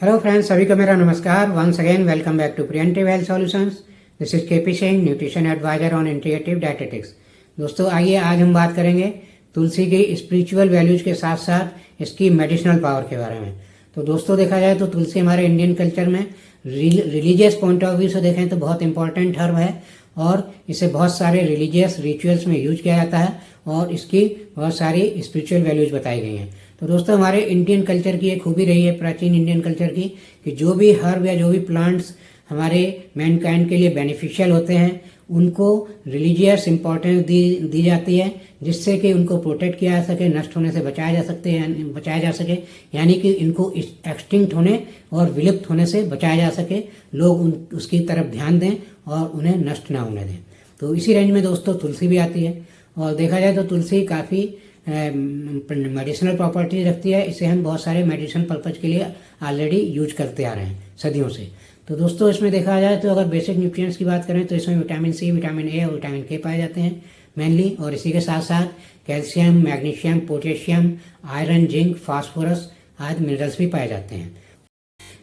Hello friends, सभी को मेरा नमस्कार। Once again welcome back to preventive health solutions. This is K P Singh, nutrition advisor on integrative dietetics. दोस्तों आइए आज हम बात करेंगे तुलसी की स्पिरिचुअल वैल्यूज के साथ साथ इसकी मेडिसिनल पावर के बारे में। तो दोस्तों देखा जाए तो तुलसी हमारे इंडियन कल्चर में रिलीजियस पॉइंट ऑफ व्यू से देखें तो बहुत इंपॉर्टेंट हर्ब है और इसे बहुत सारे रिलीजियस रिचुअल्स में यूज किया जाता है और इसकी बहुत सारी स्पिरिचुअल वैल्यूज बताई गई हैं। तो दोस्तों हमारे इंडियन कल्चर की एक खूबी रही है, प्राचीन इंडियन कल्चर की, कि जो भी हर्ब या जो भी प्लांट्स हमारे मैनकाइंड के लिए बेनिफिशियल होते हैं उनको रिलीजियस इंपॉर्टेंस दी जाती है, जिससे कि उनको प्रोटेक्ट किया जा सके, नष्ट होने से बचाया जा सके, यानी कि इनको एक्सटिंक्ट होने और विलुप्त होने से बचाया जा सके। लोग उसकी तरफ ध्यान दें और उन्हें नष्ट ना होने दें। तो इसी रेंज में दोस्तों तुलसी भी आती है और देखा जाए तो तुलसी काफ़ी मेडिसिनल प्रॉपर्टी रखती है। इसे हम बहुत सारे मेडिसिनल पर्पज के लिए ऑलरेडी यूज करते आ रहे हैं सदियों से। तो दोस्तों इसमें देखा जाए तो अगर बेसिक न्यूट्रिएंट्स की बात करें तो इसमें विटामिन सी, विटामिन ए और विटामिन के पाए जाते हैं मेनली, और इसी के साथ साथ calcium, magnesium, potassium, iron, zinc, phosphorus आदि मिनरल्स भी पाए जाते हैं।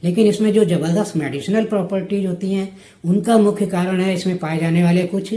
लेकिन इसमें जो ज़बरदस्त मेडिसिनल प्रॉपर्टीज होती हैं उनका मुख्य कारण है इसमें पाए जाने वाले कुछ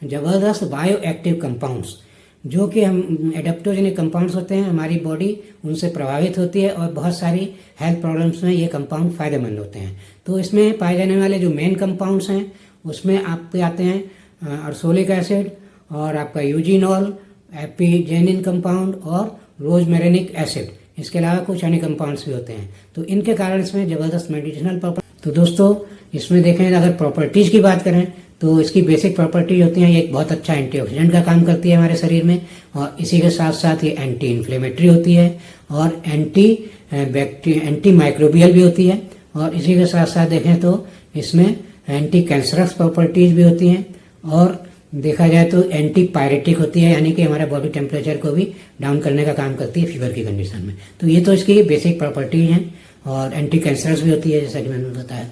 ज़बरदस्त बायो एक्टिव कंपाउंड्स, जो कि हम एडेप्टोजेनिक कंपाउंड्स होते हैं। हमारी बॉडी उनसे प्रभावित होती है और बहुत सारी हेल्थ प्रॉब्लम्स में ये कंपाउंड फायदेमंद होते हैं। तो इसमें पाए जाने वाले जो मेन कंपाउंड्स हैं उसमें आपके आते हैं अर्सोलिक एसिड और आपका यूजिनॉल, एपिजेनिन कंपाउंड और रोजमेरेनिक एसिड। इसके अलावा कुछ अन्य कंपाउंड्स भी होते हैं। तो इनके कारण इसमें ज़बरदस्त मेडिसिनल प्रॉपर्टी। तो दोस्तों इसमें देखें अगर प्रॉपर्टीज की बात करें तो इसकी बेसिक प्रॉपर्टीज होती हैं, ये एक बहुत अच्छा एंटीऑक्सीडेंट का काम करती है हमारे शरीर में, और इसी के साथ साथ ये एंटी इन्फ्लेमेटरी होती है और एंटी माइक्रोबियल भी होती है, और इसी के साथ साथ देखें तो इसमें एंटी कैंसरस प्रॉपर्टीज भी होती हैं, और देखा जाए तो एंटी पायरेटिक होती है, यानी कि हमारे बॉडी टेम्परेचर को भी डाउन करने का काम करती है फीवर की कंडीशन में। तो ये तो इसकी बेसिक प्रॉपर्टीज हैं, और एंटी कैंसरस भी होती है जैसा कि मैंने बताया।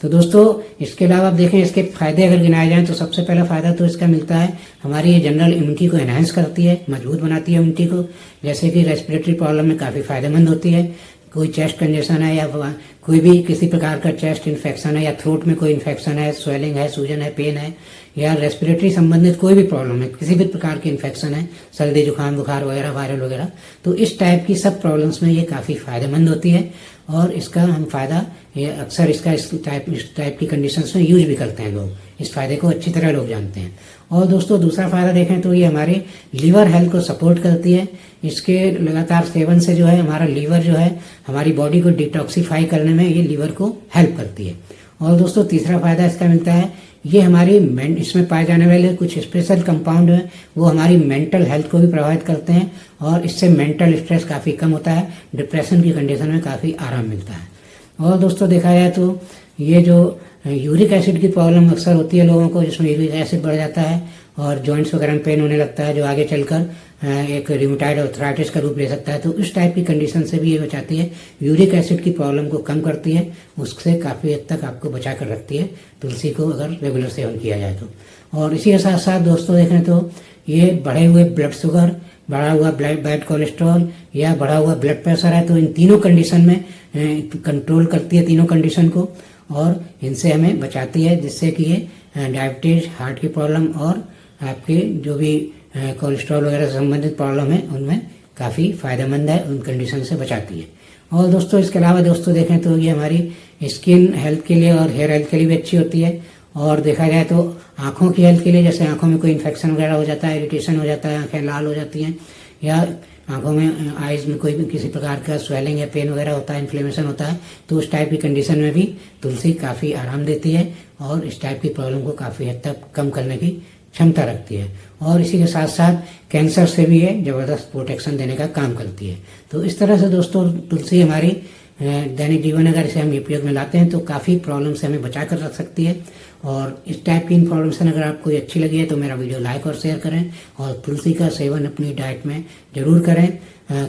तो दोस्तों इसके अलावा आप देखें इसके फायदे अगर गिनाए जाएं तो सबसे पहला फायदा तो इसका मिलता है हमारी ये जनरल इम्यूनिटी को एनहांस करती है, मजबूत बनाती है इम्यूनिटी को, जैसे कि रेस्पिरेटरी प्रॉब्लम में काफ़ी फायदेमंद होती है। कोई चेस्ट कंजेशन है या कोई भी किसी प्रकार का चेस्ट इन्फेक्शन है या थ्रोट में कोई इन्फेक्शन है, स्वेलिंग है, सूजन है, पेन है, या रेस्पिरेटरी संबंधित कोई भी प्रॉब्लम है, किसी भी प्रकार की इन्फेक्शन है, सर्दी जुकाम बुखार वगैरह, वायरल वगैरह, तो इस टाइप की सब प्रॉब्लम्स में ये काफ़ी फायदेमंद होती है। और इसका हम फायदा ये अक्सर इस टाइप की कंडीशंस में यूज भी करते हैं लोग। इस फायदे को अच्छी तरह लोग जानते हैं। और दोस्तों दूसरा फायदा देखें तो ये हमारे लीवर हेल्थ को सपोर्ट करती है। इसके लगातार सेवन से जो है हमारा लीवर जो है हमारी बॉडी को डिटॉक्सीफाई करने में ये लीवर को हेल्प करती है। और दोस्तों तीसरा फायदा इसका मिलता है, ये हमारी इसमें पाए जाने वाले कुछ स्पेशल कंपाउंड हैं वो हमारी मेंटल हेल्थ को भी प्रभावित करते हैं, और इससे मेंटल स्ट्रेस काफ़ी कम होता है, डिप्रेशन की कंडीशन में काफ़ी आराम मिलता है। और दोस्तों देखा जाए तो ये जो यूरिक एसिड की प्रॉब्लम अक्सर होती है लोगों को, जिसमें यूरिक एसिड बढ़ जाता है और जॉइंट्स वगैरह में पेन होने लगता है, जो आगे चलकर एक रियूमेटॉइड आर्थराइटिस का रूप ले सकता है, तो इस टाइप की कंडीशन से भी ये बचाती है। यूरिक एसिड की प्रॉब्लम को कम करती है, उससे काफ़ी हद तक आपको बचा कर रखती है तुलसी को अगर रेगुलर सेवन किया जाए तो। और इसी के साथ साथ दोस्तों देखें तो ये बढ़े हुए ब्लड शुगर, बढ़ा हुआ बैड कोलेस्ट्रॉल या बढ़ा हुआ ब्लड प्रेशर है तो इन तीनों कंडीशन में कंट्रोल करती है, तीनों कंडीशन को, और इनसे हमें बचाती है, जिससे कि ये डायबिटीज, हार्ट की प्रॉब्लम और आपके जो भी कोलेस्ट्रॉल वगैरह से संबंधित प्रॉब्लम है उनमें काफ़ी फायदेमंद है, उन कंडीशन से बचाती है। और दोस्तों इसके अलावा दोस्तों देखें तो ये हमारी स्किन हेल्थ के लिए और हेयर हेल्थ के लिए भी अच्छी होती है। और देखा जाए तो आँखों की हेल्थ के लिए, जैसे आँखों में कोई इन्फेक्शन वगैरह हो जाता है, इरिटेशन हो जाता है, आँखें लाल हो जाती हैं, या आंखों में आइज में कोई भी किसी प्रकार का स्वेलिंग या पेन वगैरह होता है, इन्फ्लेमेशन होता है, तो उस टाइप की कंडीशन में भी तुलसी काफ़ी आराम देती है और इस टाइप की प्रॉब्लम को काफ़ी हद तक कम करने की क्षमता रखती है। और इसी के साथ साथ कैंसर से भी ये ज़बरदस्त प्रोटेक्शन देने का काम करती है। तो इस तरह से दोस्तों तुलसी हमारी दैनिक जीवन अगर इसे हम उपयोग में लाते हैं तो काफ़ी प्रॉब्लम से हमें बचा कर रख सकती है। और इस टाइप की इन्फॉर्मेशन अगर आपको अच्छी लगी है तो मेरा वीडियो लाइक और शेयर करें, और तुलसी का सेवन अपनी डाइट में जरूर करें।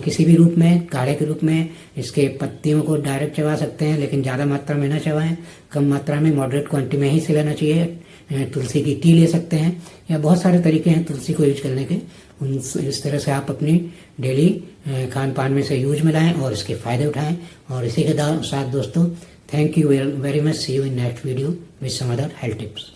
किसी भी रूप में, काढ़े के रूप में इसके पत्तियों को डायरेक्ट चबा सकते हैं, लेकिन ज़्यादा मात्रा में ना चबाएं, कम मात्रा में मॉडरेट क्वांटिटी में ही से लेना चाहिए। तुलसी की टी ले सकते हैं, या बहुत सारे तरीके हैं तुलसी को यूज करने के, इस तरह से आप अपनी डेली खान पान में से यूज में लाएं और इसके फ़ायदे उठाएं। और इसी के साथ दोस्तों, thank you very much, see you in next video with some other health tips.